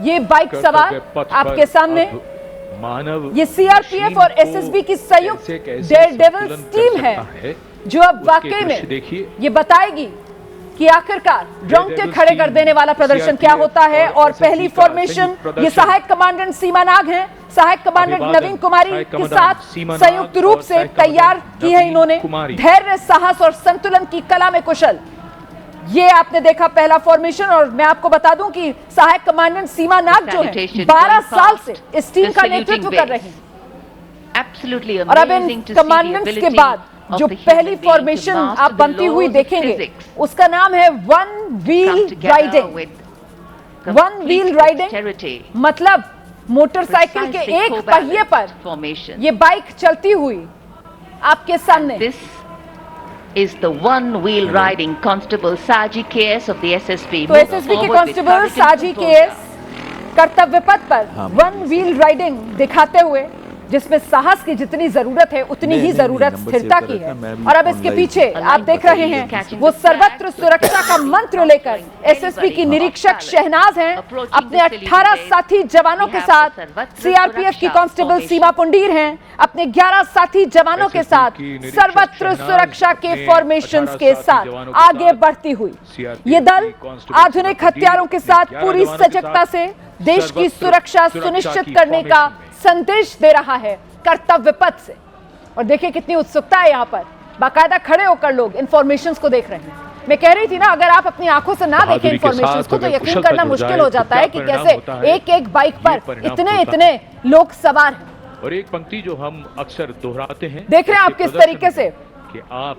ये बाइक सवार आपके सामने, मानव ये सीआरपीएफ और एसएसबी की संयुक्त डेयरडेविल्स टीम है जो अब वाकई में ये बताएगी कि आखिरकार रोंगटे खड़े कर देने वाला प्रदर्शन क्या होता है। और पहली फॉर्मेशन ये सहायक कमांडेंट सीमा नाग हैं, सहायक कमांडेंट नवीन कुमारी के साथ संयुक्त रूप से तैयार की है इन्होंने। धैर्य, साहस और संतुलन की कला में कुशल, ये आपने देखा पहला फॉर्मेशन। और मैं आपको बता दूं कि सहायक कमांडेंट सीमा नाग जो है 12 साल से इस टीम का नेतृत्व कर रहे हैं। और अब इन कमांडेंट्स के बाद जो पहली फॉर्मेशन आप बनती हुई देखेंगे उसका नाम है one wheel riding. One wheel riding मतलब मोटरसाइकिल के एक पहिए पर ये बाइक चलती हुई आपके सामने। is the one wheel riding Constable Saji KS of the SSB। तो एसएसबी के कांस्टेबल साजी केएस कर्तव्य पथ पर वन व्हील राइडिंग दिखाते हुए, जिसमें साहस की जितनी जरूरत है उतनी ही जरूरत स्थिरता की है। और अब इसके पीछे आप देख रहे हैं वो सर्वत्र सुरक्षा का मंत्र लेकर एसएसबी की निरीक्षक शहनाज हैं, अपने 18 साथी जवानों के साथ। सीआरपीएफ की कांस्टेबल सीमा पुंडीर हैं, अपने 11 साथी जवानों के साथ सर्वत्र सुरक्षा के फॉर्मेशंस के साथ आगे बढ़ती हुई ये दल आधुनिक हथियारों के साथ पूरी सजगता से देश की सुरक्षा सुनिश्चित करने का संदेश दे रहा है कर्तव्य पथ से। और देखिए कितनी उत्सुकता है यहाँ पर, बाकायदा खड़े होकर लोग इन्फॉर्मेशंस को देख रहे हैं। मैं कह रही थी ना, अगर आप अपनी आंखों से ना देखें इन्फॉर्मेशंस को तो यकीन करना मुश्किल हो जाता है कि कैसे एक एक बाइक पर इतने लोग सवार हैं। और एक पंक्ति जो हम अक्सर दोहराते हैं, देख रहे हैं आप किस तरीके से कि आप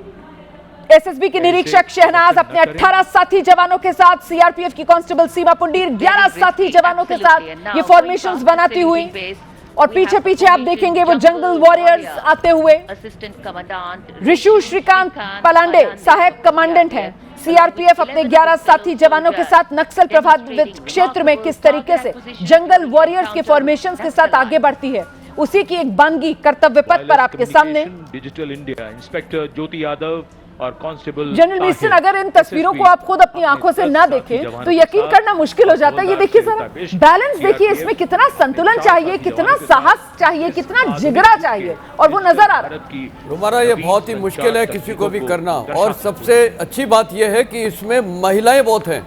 एसएसबी की निरीक्षक शहनाज अपने 18 साथी जवानों के साथ, सीआरपीएफ की कांस्टेबल सीमा पुंडीर 11 साथी जवानों के साथ ये फॉर्मेशंस बनाती हुई। और पीछे पीछे आप देखेंगे वो जंगल वॉरियर्स आते हुए। ऋषु श्रीकांत पलांडे सहायक कमांडेंट हैं, सीआरपीएफ अपने 11 साथी जवानों के साथ नक्सल प्रभावित क्षेत्र में किस तरीके से जंगल वॉरियर्स के फॉर्मेशंस के साथ आगे बढ़ती है, उसी की एक बानगी कर्तव्य पथ पर आपके सामने। डिजिटल इंडिया इंस्पेक्टर ज्योति यादव और कांस्टेबल जनरल मिशन, अगर इन तस्वीरों को आप खुद अपनी आंखों से ना देखें तो यकीन करना मुश्किल हो जाता है। ये देखिए जरा बैलेंस देखिए, इसमें कितना संतुलन चाहिए, कितना साहस चाहिए, कितना जिगरा चाहिए, और वो नजर आ रहा है। हमारा ये बहुत ही मुश्किल है किसी को भी करना। और सबसे अच्छी बात यह है कि इसमें महिलाएं बहुत हैं,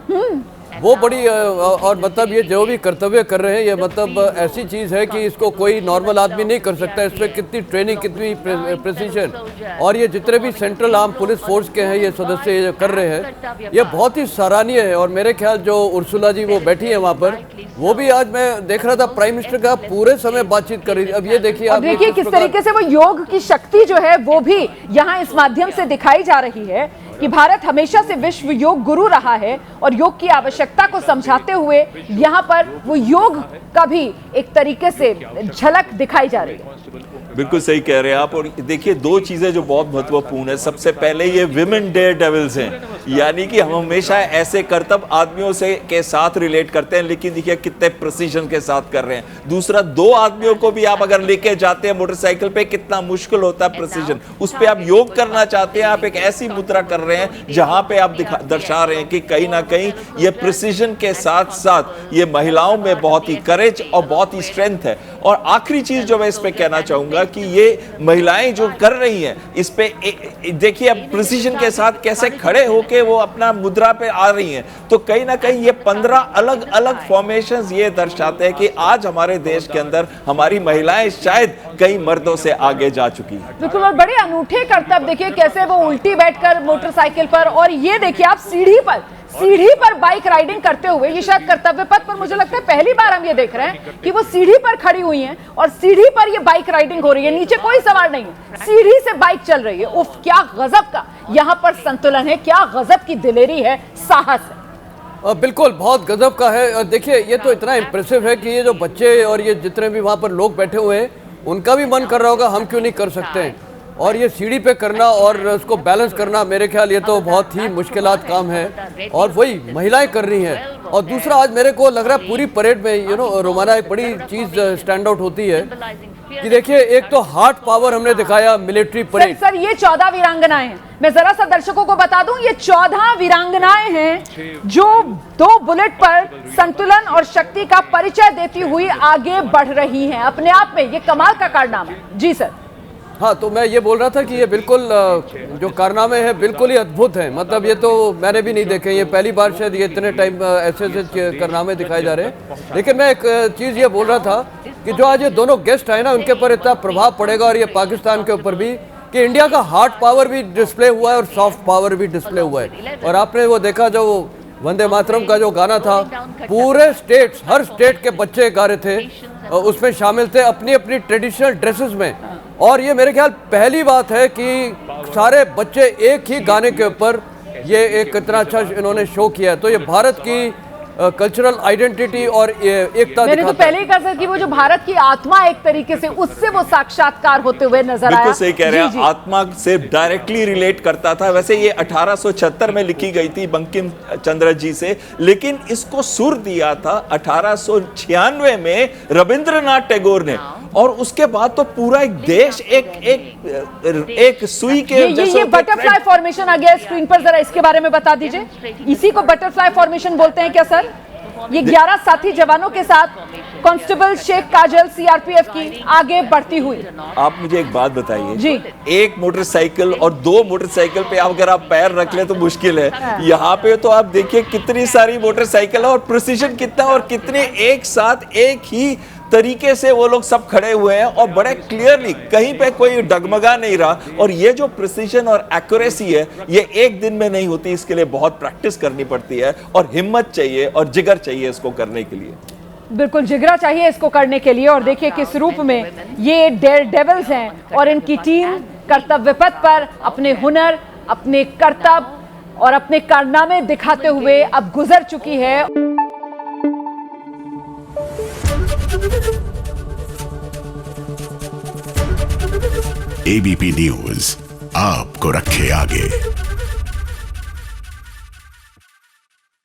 वो बड़ी और मतलब ये जो भी कर्तव्य कर रहे हैं ये मतलब ऐसी चीज़ है कि इसको कोई नॉर्मल आदमी नहीं कर सकता। इसमें कितनी ट्रेनिंग, कितनी प्रेसिशन, और ये जितने भी सेंट्रल आर्म पुलिस फोर्स के हैं ये सदस्य ये कर रहे हैं, ये बहुत ही सराहनीय है। और मेरे ख्याल जो उर्सुला जी वो बैठी है वहाँ पर, वो भी आज मैं देख रहा था प्राइम मिनिस्टर का पूरे समय बातचीत कर रही थी। अब ये देखिए आप देखिए किस तरीके से वो योग की शक्ति जो है वो भी यहाँ इस माध्यम से दिखाई जा रही है कि भारत हमेशा से विश्व योग गुरु रहा है और योग की आवश्यकता को समझाते हुए यहाँ पर वो योग का भी एक तरीके से झलक दिखाई जा रही है। बिल्कुल सही कह रहे हैं आप। और देखिए दो चीजें जो बहुत महत्वपूर्ण है, सबसे पहले ये विमेन डेयर डेविल्स हैं, यानी कि हम हमेशा ऐसे कर्तव्य आदमियों से के साथ रिलेट करते हैं, लेकिन देखिए कितने प्रिसीजन के साथ कर रहे हैं। दूसरा, दो आदमियों को भी आप अगर लेके जाते हैं मोटरसाइकिल पे, कितना मुश्किल होता है प्रिसीजन, उस पर आप योग करना चाहते हैं, आप एक ऐसी मुद्रा कर रहे हैं जहां पे आप दर्शा रहे हैं कि कहीं ना कहीं ये प्रिसीजन के साथ साथ ये महिलाओं में बहुत ही करेज और बहुत ही स्ट्रेंथ है। और आखिरी चीज जो मैं इस पे कहना चाहूंगा कि ये महिलाएं जो कर रही हैं इस पे देखिए अब प्रिसीजन के साथ कैसे खड़े होके वो अपना मुद्रा पे आ रही हैं, तो कहीं ना कहीं ये 15 अलग अलग फॉर्मेशंस ये दर्शाते हैं कि आज हमारे देश के अंदर हमारी महिलाएं शायद कई मर्दों से आगे जा चुकी हैं। बिल्कुल, और बड़े अनूठे करतब देखिए कैसे वो उल्टी बैठकर मोटरसाइकिल पर, और ये देखिए आप सीढ़ी पर बाइक राइडिंग करते हुए, ये शायद कर्तव्य पथ पर मुझे लगता है पहली बार हम ये देख रहे हैं कि वो सीढ़ी पर खड़ी हुई हैं और सीढ़ी पर ये बाइक राइडिंग हो रही है, नीचे कोई सवार नहीं है, सीढ़ी से बाइक चल रही है। उफ, क्या गजब का यहाँ पर संतुलन है, क्या गजब की दिलेरी है, साहस है। बिल्कुल बहुत गजब का है। देखिए ये तो इतना इम्प्रेसिव है कि ये जो बच्चे और ये जितने भी वहाँ पर लोग बैठे हुए हैं उनका भी मन कर रहा होगा हम क्यों नहीं कर सकते। और ये सीढ़ी पे करना और उसको बैलेंस करना, मेरे ख्याल ये तो बहुत ही मुश्किलात काम है और वही महिलाएं कर रही हैं। और दूसरा, आज मेरे को लग रहा है पूरी परेड में रोमाना एक बड़ी चीज़ स्टैंड आउट होती है कि देखिए एक तो हार्ट पावर हमने दिखाया मिलिट्री परेड। सर ये 14 वीरांगनाएं हैं। मैं जरा सा दर्शकों को बता दूं, ये 14 वीरांगनाएं हैं जो 2 बुलेट पर संतुलन और शक्ति का परिचय देती हुई आगे बढ़ रही हैं। अपने आप में ये कमाल का कारनामा है। जी सर। हाँ, तो मैं ये बोल रहा था कि ये बिल्कुल जो कारनामे हैं बिल्कुल ही अद्भुत हैं। मतलब ये तो मैंने भी नहीं देखे, ये पहली बार शायद ये इतने टाइम ऐसे कारनामे दिखाए जा रहे हैं। लेकिन मैं एक चीज़ ये बोल रहा था कि जो आज ये दोनों गेस्ट आए ना, उनके ऊपर इतना प्रभाव पड़ेगा, और ये पाकिस्तान के ऊपर भी, कि इंडिया का हार्ड पावर भी डिस्प्ले हुआ है और सॉफ्ट पावर भी डिस्प्ले हुआ है। और आपने वो देखा जो वंदे मातरम का जो गाना था, पूरे स्टेट्स, हर स्टेट के बच्चे गा रहे थे, उसमें शामिल थे अपनी अपनी ट्रेडिशनल ड्रेसेस में। और ये मेरे ख्याल पहली बात है कि सारे बच्चे एक ही गाने के ऊपर ये एक इतना अच्छा इन्होंने शो किया। तो ये भारत की कल्चरल आइडेंटिटी और एकता मैंने तो पहले ही कहा सर कि वो जो भारत की आत्मा एक तरीके से, उससे वो साक्षात्कार होते हुए नजर आया। बिल्कुल सही कह रहे हैं, आत्मा से डायरेक्टली रिलेट करता था। वैसे ये 1876 में लिखी गई थी बंकिम चंद्र जी से, लेकिन इसको सुर दिया था 1896 में रविंद्रनाथ टैगोर ने। और उसके बाद तो पूरा एक देश एक सुई के ये बटरफ्लाई फॉर्मेशन आ गया स्क्रीन पर, जरा इसके बारे में बता दीजिए। इसी को बटरफ्लाई फॉर्मेशन बोलते हैं क्या सर? ये 11 साथी जवानों के साथ कांस्टेबल शेख काजल सीआरपीएफ की आगे बढ़ती हुई। आप मुझे एक बात बताइए जी, एक मोटरसाइकिल और 2 मोटरसाइकिल पे अगर आप पैर रख ले तो मुश्किल है। यहाँ पे तो आप देखिए कितनी सारी मोटरसाइकिल और प्रिसीजन कितना, और कितने एक साथ एक ही तरीके से वो लोग सब खड़े हुए हैं, और बड़े क्लियरली, कहीं पे कोई डगमगा नहीं रहा। और ये जो प्रिसीजन और एक्यूरेसी है, ये एक दिन में नहीं होती, इसके लिए बहुत प्रैक्टिस करनी पड़ती है, और हिम्मत चाहिए और जिगर चाहिए इसको करने के लिए। बिल्कुल जिगरा चाहिए इसको करने के लिए। और देखिए किस रूप में ये डेयर डेविल्स हैं, और इनकी टीम कर्तव्य पथ पर अपने हुनर, अपने कर्तव्य और अपने कारनामे दिखाते हुए अब गुजर चुकी है। एबीपी न्यूज आपको रखे आगे।